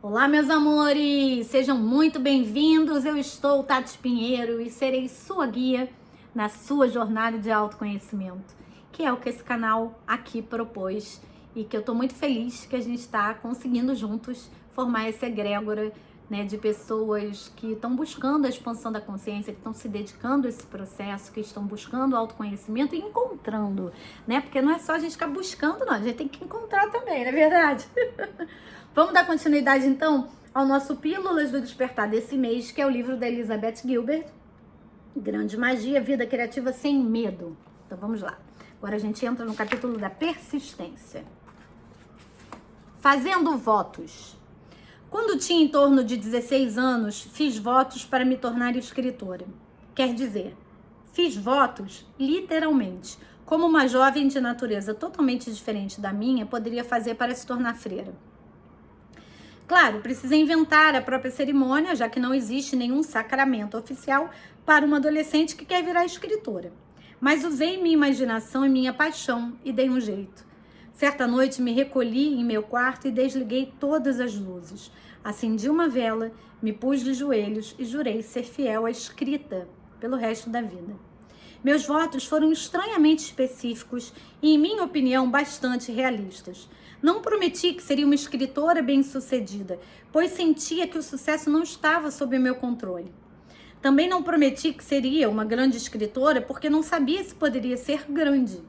Olá, meus amores! Sejam muito bem-vindos. Eu estou Tati Pinheiro e serei sua guia na sua jornada de autoconhecimento, que é o que esse canal aqui propôs e que eu estou muito feliz que a gente está conseguindo juntos formar essa egrégora, né, de pessoas que estão buscando a expansão da consciência, que estão se dedicando a esse processo, que estão buscando o autoconhecimento e encontrando, né? Porque não é só a gente ficar buscando, não, a gente tem que encontrar também, não é verdade? Vamos dar continuidade, então, ao nosso Pílulas do Despertar desse mês, que é o livro da Elizabeth Gilbert, Grande Magia, Vida Criativa Sem Medo. Então, vamos lá. Agora a gente entra no capítulo da persistência. Fazendo votos. Quando tinha em torno de 16 anos, fiz votos para me tornar escritora. Quer dizer, fiz votos literalmente, como uma jovem de natureza totalmente diferente da minha poderia fazer para se tornar freira. Claro, precisei inventar a própria cerimônia, já que não existe nenhum sacramento oficial para uma adolescente que quer virar escritora. Mas usei minha imaginação e minha paixão e dei um jeito. Certa noite me recolhi em meu quarto e desliguei todas as luzes. Acendi uma vela, me pus de joelhos e jurei ser fiel à escrita pelo resto da vida. Meus votos foram estranhamente específicos e, em minha opinião, bastante realistas. Não prometi que seria uma escritora bem-sucedida, pois sentia que o sucesso não estava sob meu controle. Também não prometi que seria uma grande escritora, porque não sabia se poderia ser grande.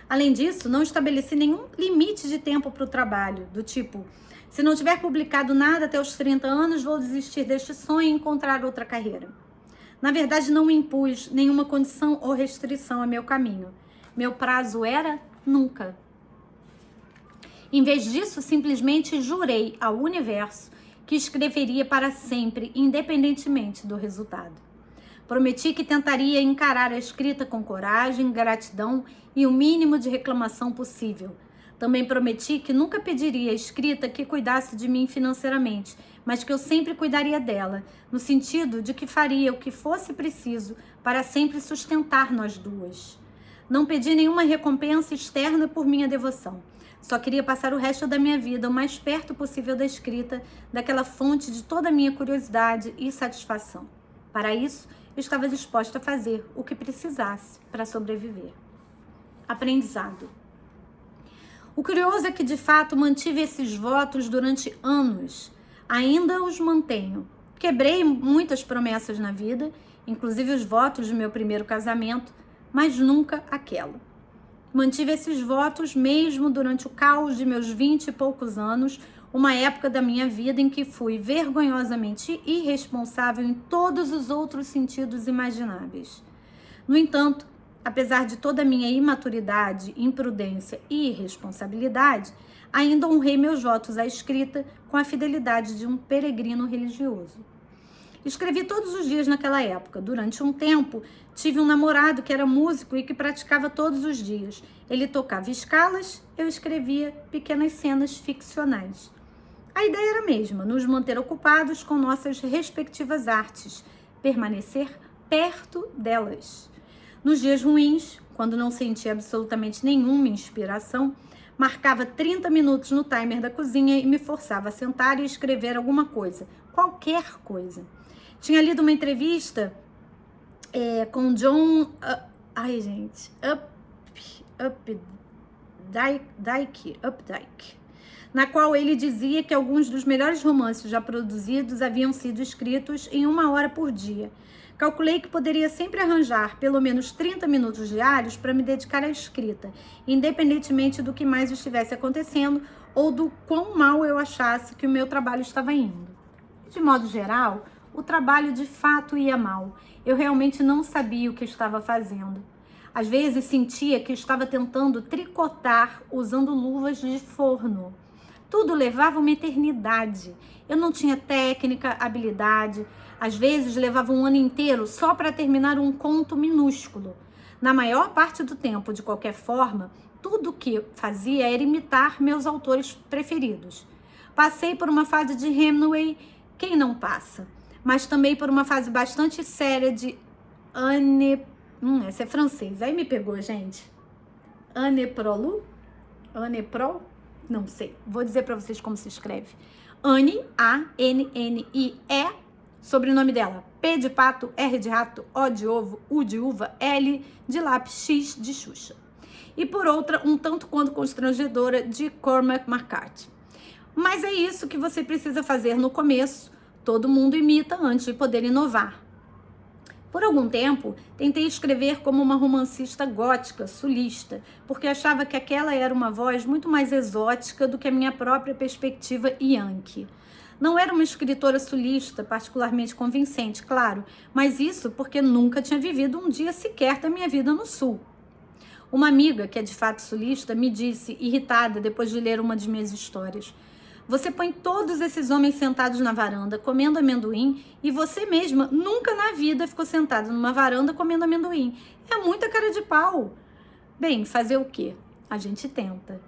Além disso, não estabeleci nenhum limite de tempo para o trabalho, do tipo, se não tiver publicado nada até os 30 anos, vou desistir deste sonho e encontrar outra carreira. Na verdade, não me impus nenhuma condição ou restrição a meu caminho. Meu prazo era nunca. Em vez disso, simplesmente jurei ao universo que escreveria para sempre, independentemente do resultado. Prometi que tentaria encarar a escrita com coragem, gratidão e o mínimo de reclamação possível. Também prometi que nunca pediria à escrita que cuidasse de mim financeiramente, mas que eu sempre cuidaria dela, no sentido de que faria o que fosse preciso para sempre sustentar nós duas. Não pedi nenhuma recompensa externa por minha devoção. Só queria passar o resto da minha vida o mais perto possível da escrita, daquela fonte de toda a minha curiosidade e satisfação. Para isso, eu estava disposta a fazer o que precisasse para sobreviver. Aprendizado. O curioso é que, de fato, mantive esses votos durante anos. Ainda os mantenho. Quebrei muitas promessas na vida, inclusive os votos de meu primeiro casamento, mas nunca aquela. Mantive esses votos mesmo durante o caos de meus 20 e poucos anos, uma época da minha vida em que fui vergonhosamente irresponsável em todos os outros sentidos imagináveis. No entanto, apesar de toda a minha imaturidade, imprudência e irresponsabilidade, ainda honrei meus votos à escrita com a fidelidade de um peregrino religioso. Escrevi todos os dias naquela época. Durante um tempo, tive um namorado que era músico e que praticava todos os dias. Ele tocava escalas, eu escrevia pequenas cenas ficcionais. A ideia era a mesma, nos manter ocupados com nossas respectivas artes, permanecer perto delas. Nos dias ruins, quando não sentia absolutamente nenhuma inspiração, marcava 30 minutos no timer da cozinha e me forçava a sentar e escrever alguma coisa, qualquer coisa. Tinha lido uma entrevista com John Updike, na qual ele dizia que alguns dos melhores romances já produzidos haviam sido escritos em 1 hora por dia. Calculei que poderia sempre arranjar pelo menos 30 minutos diários para me dedicar à escrita, independentemente do que mais estivesse acontecendo ou do quão mal eu achasse que o meu trabalho estava indo. De modo geral, o trabalho de fato ia mal. Eu realmente não sabia o que estava fazendo. Às vezes sentia que estava tentando tricotar usando luvas de forno. Tudo levava uma eternidade. Eu não tinha técnica, habilidade. Às vezes levava um ano inteiro só para terminar um conto minúsculo. Na maior parte do tempo, de qualquer forma, tudo o que fazia era imitar meus autores preferidos. Passei por uma fase de Hemingway, quem não passa? Mas também por uma fase bastante séria de essa é francês, aí me pegou, gente. Anne Proulx? Não sei, vou dizer para vocês como se escreve. Annie, A-N-N-I-E, sobrenome dela, P de pato, R de rato, O de ovo, U de uva, L de lápis, X de Xuxa. E por outra, um tanto quanto constrangedora, de Cormac McCarthy. Mas é isso que você precisa fazer no começo. Todo mundo imita antes de poder inovar. Por algum tempo, tentei escrever como uma romancista gótica, sulista, porque achava que aquela era uma voz muito mais exótica do que a minha própria perspectiva yankee. Não era uma escritora sulista particularmente convincente, claro, mas isso porque nunca tinha vivido um dia sequer da minha vida no sul. Uma amiga, que é de fato sulista, me disse, irritada depois de ler uma de minhas histórias: você põe todos esses homens sentados na varanda comendo amendoim e você mesma nunca na vida ficou sentada numa varanda comendo amendoim. É muita cara de pau. Bem, fazer o quê? A gente tenta.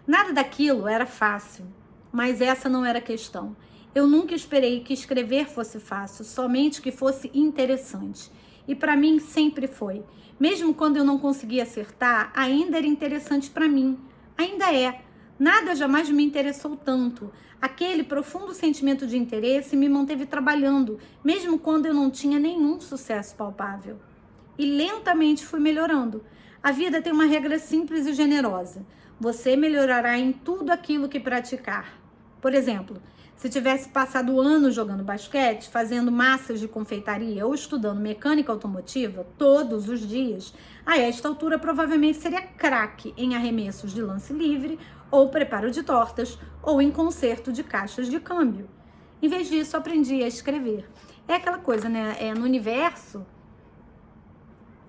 Nada daquilo era fácil, mas essa não era a questão. Eu nunca esperei que escrever fosse fácil, somente que fosse interessante. E para mim sempre foi. Mesmo quando eu não conseguia acertar, ainda era interessante para mim. Ainda é. Nada jamais me interessou tanto. Aquele profundo sentimento de interesse me manteve trabalhando, mesmo quando eu não tinha nenhum sucesso palpável. E lentamente fui melhorando. A vida tem uma regra simples e generosa. Você melhorará em tudo aquilo que praticar. Por exemplo, se tivesse passado anos jogando basquete, fazendo massas de confeitaria ou estudando mecânica automotiva todos os dias, a esta altura provavelmente seria craque em arremessos de lance livre, ou preparo de tortas, ou em conserto de caixas de câmbio. Em vez disso, aprendi a escrever. É aquela coisa, né? No universo,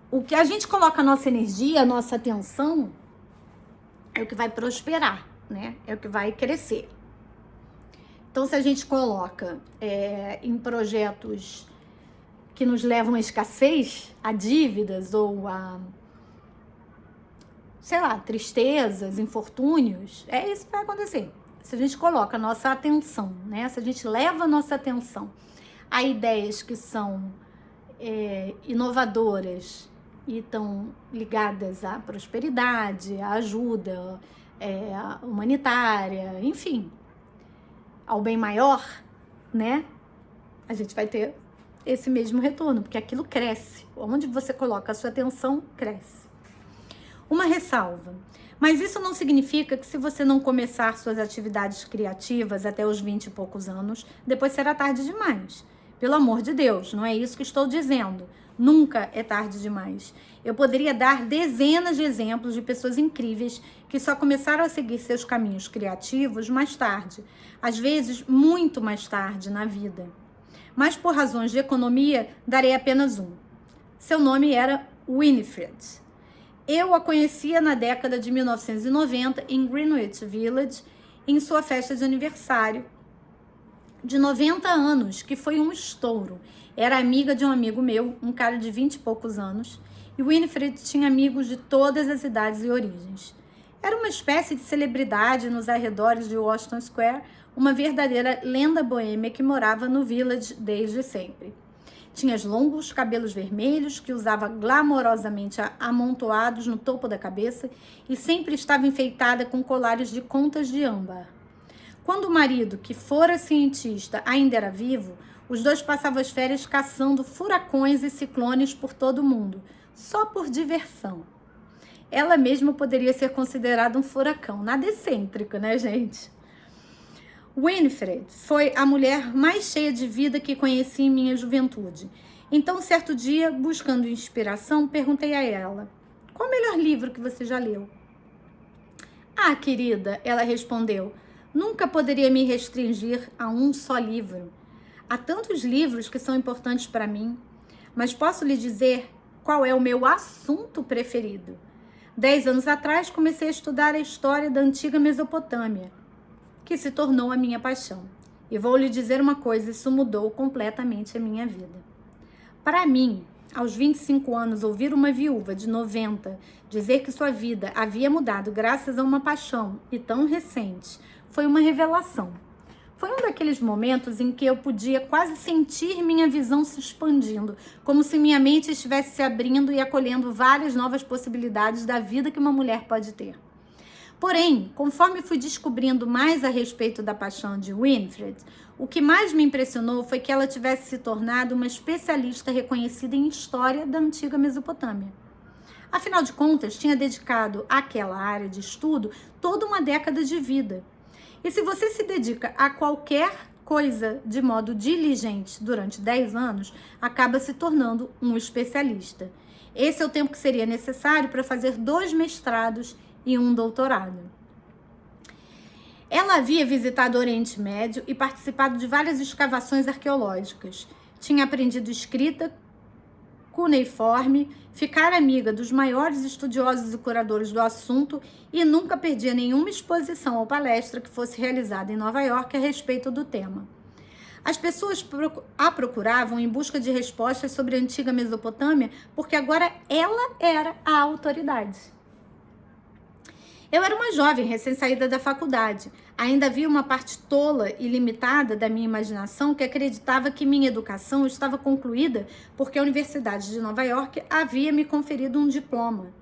o que a gente coloca a nossa energia, a nossa atenção, é o que vai prosperar, né? É o que vai crescer. Então, se a gente coloca em projetos que nos levam à escassez, a dívidas ou a, sei lá, tristezas, infortúnios, é isso que vai acontecer. Se a gente coloca a nossa atenção, né? Se a gente leva a nossa atenção a ideias que são inovadoras e estão ligadas à prosperidade, à ajuda humanitária, enfim, ao bem maior, né? A gente vai ter esse mesmo retorno, porque aquilo cresce. Onde você coloca a sua atenção, cresce. Uma ressalva. Mas isso não significa que se você não começar suas atividades criativas até os 20 e poucos anos, depois será tarde demais. Pelo amor de Deus, não é isso que estou dizendo. Nunca é tarde demais. Eu poderia dar dezenas de exemplos de pessoas incríveis que só começaram a seguir seus caminhos criativos mais tarde, às vezes muito mais tarde na vida. Mas por razões de economia, darei apenas um. Seu nome era Winifred. Eu a conhecia na década de 1990 em Greenwich Village, em sua festa de aniversário de 90 anos, que foi um estouro. Era amiga de um amigo meu, um cara de 20 e poucos anos, e Winifred tinha amigos de todas as idades e origens. Era uma espécie de celebridade nos arredores de Washington Square, uma verdadeira lenda boêmia que morava no Village desde sempre. Tinha os longos cabelos vermelhos que usava glamorosamente amontoados no topo da cabeça e sempre estava enfeitada com colares de contas de âmbar. Quando o marido, que fora cientista, ainda era vivo, os dois passavam as férias caçando furacões e ciclones por todo o mundo, só por diversão. Ela mesma poderia ser considerada um furacão, nada excêntrico, né, gente? Winifred foi a mulher mais cheia de vida que conheci em minha juventude. Então, certo dia, buscando inspiração, perguntei a ela: qual o melhor livro que você já leu? Ah, querida, ela respondeu, nunca poderia me restringir a um só livro. Há tantos livros que são importantes para mim, mas posso lhe dizer qual é o meu assunto preferido. 10 anos atrás, comecei a estudar a história da antiga Mesopotâmia, que se tornou a minha paixão. E vou lhe dizer uma coisa, isso mudou completamente a minha vida. Para mim, aos 25 anos, ouvir uma viúva de 90 dizer que sua vida havia mudado graças a uma paixão e tão recente, foi uma revelação. Foi um daqueles momentos em que eu podia quase sentir minha visão se expandindo, como se minha mente estivesse se abrindo e acolhendo várias novas possibilidades da vida que uma mulher pode ter. Porém, conforme fui descobrindo mais a respeito da paixão de Winifred, o que mais me impressionou foi que ela tivesse se tornado uma especialista reconhecida em história da antiga Mesopotâmia. Afinal de contas, tinha dedicado àquela área de estudo toda uma década de vida. E se você se dedica a qualquer coisa de modo diligente durante 10 anos, acaba se tornando um especialista. Esse é o tempo que seria necessário para fazer 2 mestrados e um doutorado. Ela havia visitado o Oriente Médio e participado de várias escavações arqueológicas. Tinha aprendido escrita cuneiforme, ficar amiga dos maiores estudiosos e curadores do assunto e nunca perdia nenhuma exposição ou palestra que fosse realizada em Nova York a respeito do tema. As pessoas a procuravam em busca de respostas sobre a antiga Mesopotâmia porque agora ela era a autoridade. Eu era uma jovem recém-saída da faculdade. Ainda havia uma parte tola e limitada da minha imaginação que acreditava que minha educação estava concluída porque a Universidade de Nova York havia me conferido um diploma.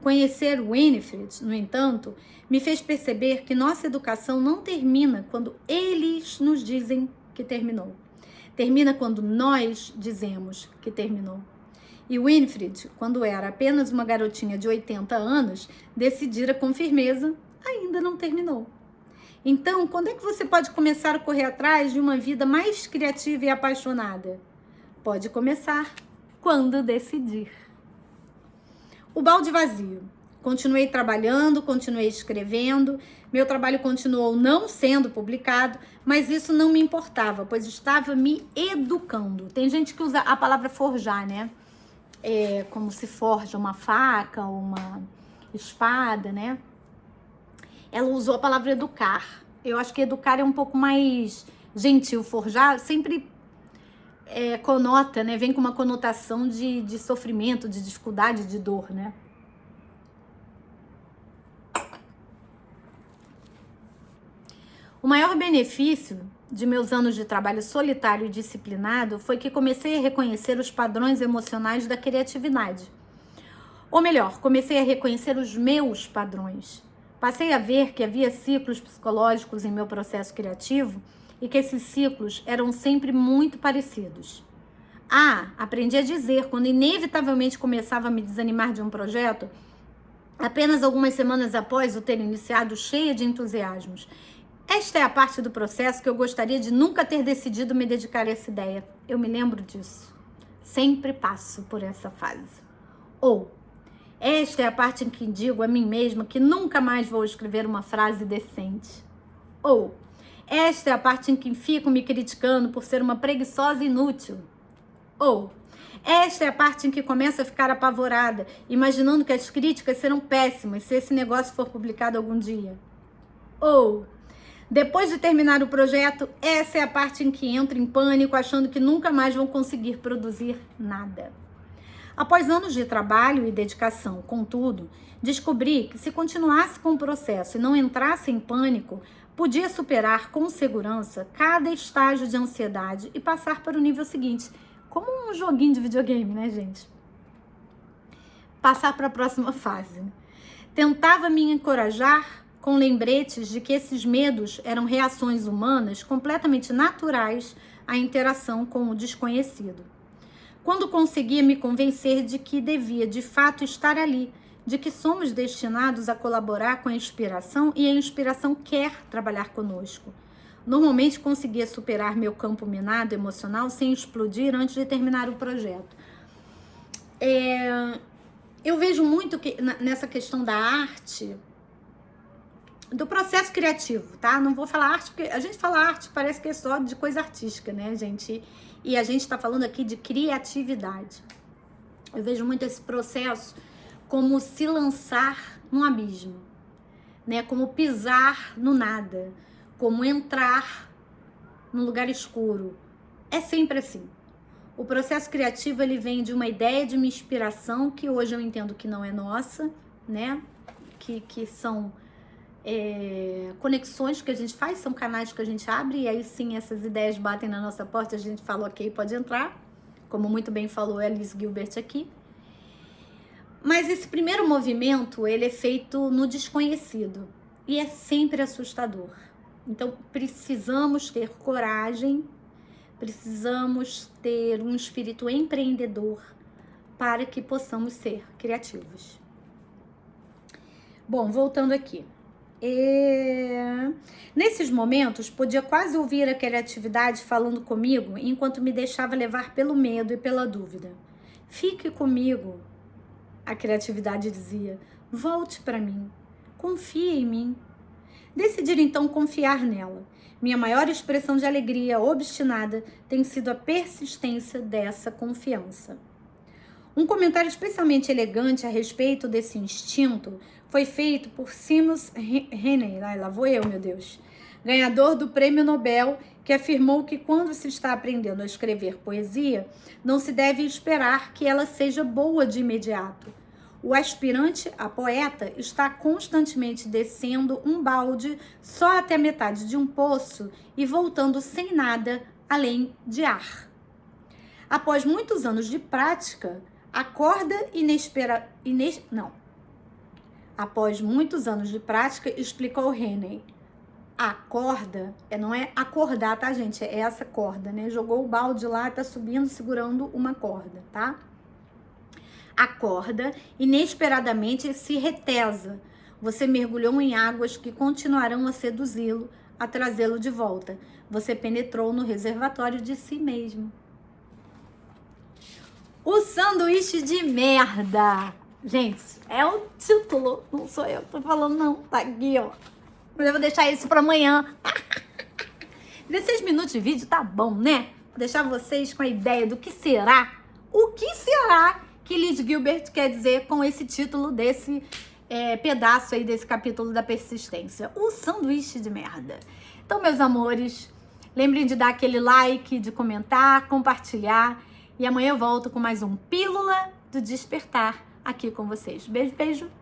Conhecer Winifred, no entanto, me fez perceber que nossa educação não termina quando eles nos dizem que terminou. Termina quando nós dizemos que terminou. E Winifred, quando era apenas uma garotinha de 80 anos, decidira com firmeza, ainda não terminou. Então, quando é que você pode começar a correr atrás de uma vida mais criativa e apaixonada? Pode começar quando decidir. O balde vazio. Continuei trabalhando, continuei escrevendo, meu trabalho continuou não sendo publicado, mas isso não me importava, pois estava me educando. Tem gente que usa a palavra forjar, né? Como se forja uma faca ou uma espada, né? Ela usou a palavra educar. Eu acho que educar é um pouco mais gentil. Forjar sempre conota, né? Vem com uma conotação de sofrimento, de dificuldade, de dor, né? O maior benefício de meus anos de trabalho solitário e disciplinado foi que comecei a reconhecer os padrões emocionais da criatividade. Ou melhor, comecei a reconhecer os meus padrões. Passei a ver que havia ciclos psicológicos em meu processo criativo e que esses ciclos eram sempre muito parecidos. Aprendi a dizer, quando inevitavelmente começava a me desanimar de um projeto, apenas algumas semanas após o ter iniciado cheia de entusiasmos. Esta é a parte do processo que eu gostaria de nunca ter decidido me dedicar a essa ideia. Eu me lembro disso. Sempre passo por essa fase. Ou, esta é a parte em que digo a mim mesma que nunca mais vou escrever uma frase decente. Ou, esta é a parte em que fico me criticando por ser uma preguiçosa inútil. Ou, esta é a parte em que começo a ficar apavorada, imaginando que as críticas serão péssimas se esse negócio for publicado algum dia. Ou, depois de terminar o projeto, essa é a parte em que entro em pânico, achando que nunca mais vão conseguir produzir nada. Após anos de trabalho e dedicação, contudo, descobri que se continuasse com o processo e não entrasse em pânico, podia superar com segurança cada estágio de ansiedade e passar para o nível seguinte, como um joguinho de videogame, né, gente? Passar para a próxima fase. Tentava me encorajar com lembretes de que esses medos eram reações humanas completamente naturais à interação com o desconhecido. Quando conseguia me convencer de que devia de fato estar ali, de que somos destinados a colaborar com a inspiração e a inspiração quer trabalhar conosco. Normalmente conseguia superar meu campo minado emocional sem explodir antes de terminar o projeto. Eu vejo muito que nessa questão da arte, do processo criativo, tá? Não vou falar arte, porque a gente fala arte, parece que é só de coisa artística, né, gente? E a gente tá falando aqui de criatividade. Eu vejo muito esse processo como se lançar num abismo, né? Como pisar no nada, como entrar num lugar escuro. É sempre assim. O processo criativo, ele vem de uma ideia, de uma inspiração, que hoje eu entendo que não é nossa, né? Que são conexões que a gente faz, são canais que a gente abre, e aí sim essas ideias batem na nossa porta, a gente fala, ok, pode entrar, como muito bem falou a Alice Gilbert aqui. Mas esse primeiro movimento, ele é feito no desconhecido, e é sempre assustador. Então, precisamos ter coragem, precisamos ter um espírito empreendedor para que possamos ser criativos. Bom, voltando aqui. Nesses momentos, podia quase ouvir a criatividade falando comigo enquanto me deixava levar pelo medo e pela dúvida. Fique comigo, a criatividade dizia. Volte para mim. Confie em mim. Decidi então confiar nela. Minha maior expressão de alegria obstinada tem sido a persistência dessa confiança. Um comentário especialmente elegante a respeito desse instinto foi feito por Seamus Heaney, lá vou eu, meu Deus, ganhador do Prêmio Nobel, que afirmou que quando se está aprendendo a escrever poesia, não se deve esperar que ela seja boa de imediato. O aspirante a poeta está constantemente descendo um balde só até a metade de um poço e voltando sem nada além de ar. Após muitos anos de prática, Após muitos anos de prática, explicou Heaney, a corda, não é acordar, tá, gente? É essa corda, né? Jogou o balde lá, tá subindo, segurando uma corda, tá? A corda, inesperadamente, se retesa. Você mergulhou em águas que continuarão a seduzi-lo, a trazê-lo de volta. Você penetrou no reservatório de si mesmo. O sanduíche de merda. Gente, é o título. Não sou eu que tô falando, não. Tá aqui, ó. Mas eu vou deixar isso pra amanhã. 16 minutos de vídeo tá bom, né? Vou deixar vocês com a ideia do que será. O que será que Liz Gilbert quer dizer com esse título desse pedaço aí desse capítulo da persistência? O sanduíche de merda. Então, meus amores, lembrem de dar aquele like, de comentar, compartilhar. E amanhã eu volto com mais um Pílula do Despertar aqui com vocês. Beijo, beijo.